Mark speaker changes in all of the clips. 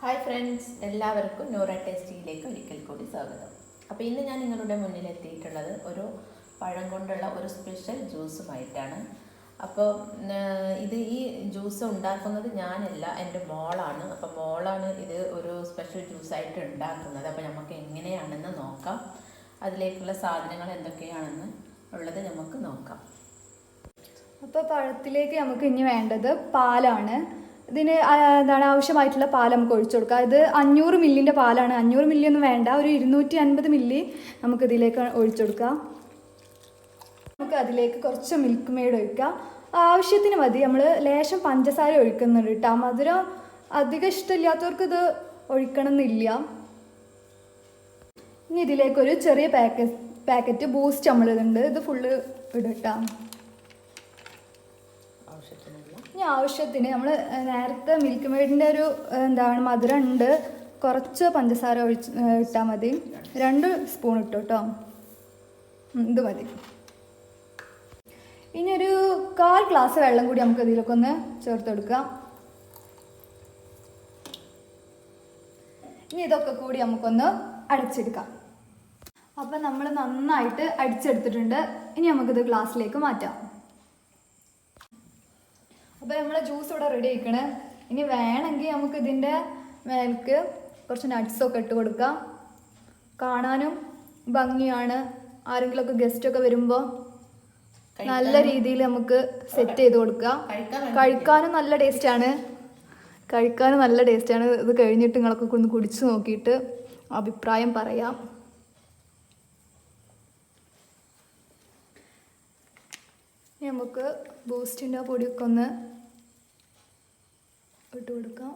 Speaker 1: Hi friends, എല്ലാവർക്കും നൂറ ടേസ്റ്റിയിലേക്ക് ഒരിക്കൽ കൂടി സ്വാഗതം. അപ്പോൾ ഇന്ന് ഞാൻ നിങ്ങളുടെ മുന്നിൽ എത്തിയിട്ടുള്ളത് ഒരു പഴം കൊണ്ടുള്ള ഒരു സ്പെഷ്യൽ ജ്യൂസുമായിട്ടാണ്. അപ്പോൾ ഈ ജ്യൂസ് ഉണ്ടാക്കുന്നത് ഞാനല്ല, എൻ്റെ മോളാണ്. അപ്പോൾ മോളാണ് ഇത് ഒരു സ്പെഷ്യൽ ജ്യൂസായിട്ട് ഉണ്ടാക്കുന്നത്. അപ്പോൾ നമുക്ക് എങ്ങനെയാണെന്ന് നോക്കാം. അതിലേക്കുള്ള സാധനങ്ങൾ എന്തൊക്കെയാണെന്ന് ഉള്ളത് നമുക്ക് നോക്കാം.
Speaker 2: അപ്പോൾ പഴത്തിലേക്ക് നമുക്ക് ഇനി വേണ്ടത് പാലാണ്. ഇതിന് ആവശ്യമായിട്ടുള്ള പാൽ നമുക്ക് ഒഴിച്ചു കൊടുക്കാം. ഇത് 500 മില്ലിൻ്റെ പാലാണ്. 500 മില്ലി ഒന്നും വേണ്ട, ഒരു 250 മില്ലി നമുക്ക് ഇതിലേക്ക് ഒഴിച്ചു കൊടുക്കാം. നമുക്ക് അതിലേക്ക് കുറച്ച് മിൽക്ക് മെയ്ഡ് ഒഴിക്കാം. ആവശ്യത്തിന് മതി. നമ്മൾ ലേശം പഞ്ചസാര ഒഴിക്കുന്നുണ്ട് കേട്ടോ. മധുരം അധികം ഇഷ്ടമില്ലാത്തവർക്ക് ഇത് ഒഴിക്കണം എന്നില്ല. ഇനി ഇതിലേക്കൊരു ചെറിയ പാക്കറ്റ് ബൂസ്റ്റ് നമ്മളിതുണ്ട്, ഇത് ഫുള്ള് ഇടട്ടാം. ഇനി ആവശ്യത്തിന് നമ്മൾ നേരത്തെ മിൽക്ക് മെയ്ഡിൻ്റെ ഒരു മധുരം ഉണ്ട്, കുറച്ച് പഞ്ചസാര ഇട്ടാൽ മതി. 2 സ്പൂൺ ഇട്ടു കേട്ടോ, ഇത് മതി. ഇനി ഒരു 1/4 ഗ്ലാസ് വെള്ളം കൂടി നമുക്ക് ഇതിലൊക്കെ ഒന്ന് ചേർത്ത് കൊടുക്കാം. ഇനി ഇതൊക്കെ കൂടി നമുക്കൊന്ന് അടിച്ചെടുക്കാം. അപ്പം നമ്മൾ നന്നായിട്ട് അടിച്ചെടുത്തിട്ടുണ്ട്. ഇനി നമുക്കിത് ഗ്ലാസ്സിലേക്ക് മാറ്റാം. അപ്പോൾ നമ്മളെ ജ്യൂസ് ഇവിടെ റെഡി ആയിക്കണേ. ഇനി വേണമെങ്കിൽ നമുക്ക് ഇതിൻ്റെ മേലേക്ക് കുറച്ച് നട്ട്സൊക്കെ ഇട്ട് കൊടുക്കാം. കാണാനും ഭംഗിയാണ്. ആരെങ്കിലുമൊക്കെ ഗസ്റ്റൊക്കെ വരുമ്പോൾ നല്ല രീതിയിൽ നമുക്ക് സെറ്റ് ചെയ്ത് കൊടുക്കാം. കഴിക്കാനും നല്ല ടേസ്റ്റാണ്. ഇത് കഴിഞ്ഞിട്ട് നിങ്ങളൊക്കെ ഒന്ന് കുടിച്ച് നോക്കിയിട്ട് അഭിപ്രായം പറയാം. നമുക്ക് ബൂസ്റ്റിൻ്റെ പൊടിയൊക്കെ ഒന്ന് ഇട്ട് കൊടുക്കാം.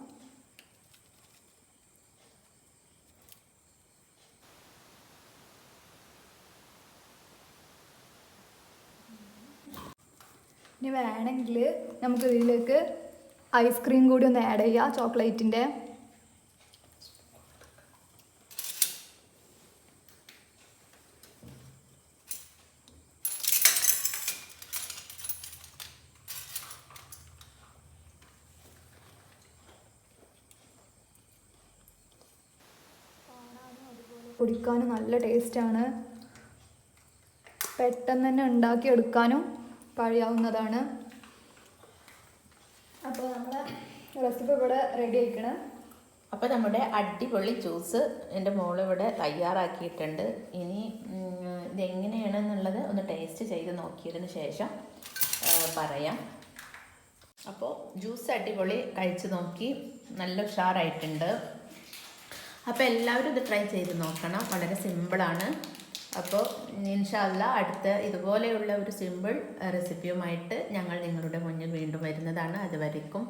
Speaker 2: ഇനി വേണമെങ്കിൽ നമുക്ക് ഇതിലേക്ക് ഐസ്ക്രീം കൂടി ഒന്ന് ആഡ് ചെയ്യാം, ചോക്ലേറ്റിൻ്റെ. കുടിക്കാനും നല്ല ടേസ്റ്റാണ്. പെട്ടെന്ന് തന്നെ ഉണ്ടാക്കിയെടുക്കാനും കഴിയാവുന്നതാണ്. അപ്പോൾ നമ്മളെ റെസിപ്പി ഇവിടെ റെഡി ആയിക്കണം.
Speaker 1: അപ്പോൾ നമ്മുടെ അടിപൊളി ജ്യൂസ് എൻ്റെ മോളിവിടെ തയ്യാറാക്കിയിട്ടുണ്ട്. ഇനി ഇതെങ്ങനെയാണെന്നുള്ളത് ഒന്ന് ടേസ്റ്റ് ചെയ്ത് നോക്കിയതിന് ശേഷം പറയാം. അപ്പോൾ ജ്യൂസ് അടിപൊളി, കഴിച്ച് നോക്കി, നല്ല ഉഷാറായിട്ടുണ്ട്. അപ്പോൾ എല്ലാവരും ഇത് ട്രൈ ചെയ്ത് നോക്കണം, വളരെ സിമ്പിളാണ്. അപ്പോൾ ഇൻഷാ അല്ലാഹ് അടുത്ത ഇതുപോലെയുള്ള ഒരു സിമ്പിൾ റെസിപ്പിയുമായിട്ട് ഞങ്ങൾ നിങ്ങളുടെ മുന്നിൽ വീണ്ടും വരുന്നതാണ്. അതുവരേക്കും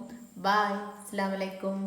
Speaker 1: ബായ്, അസ്സലാമു അലൈക്കും.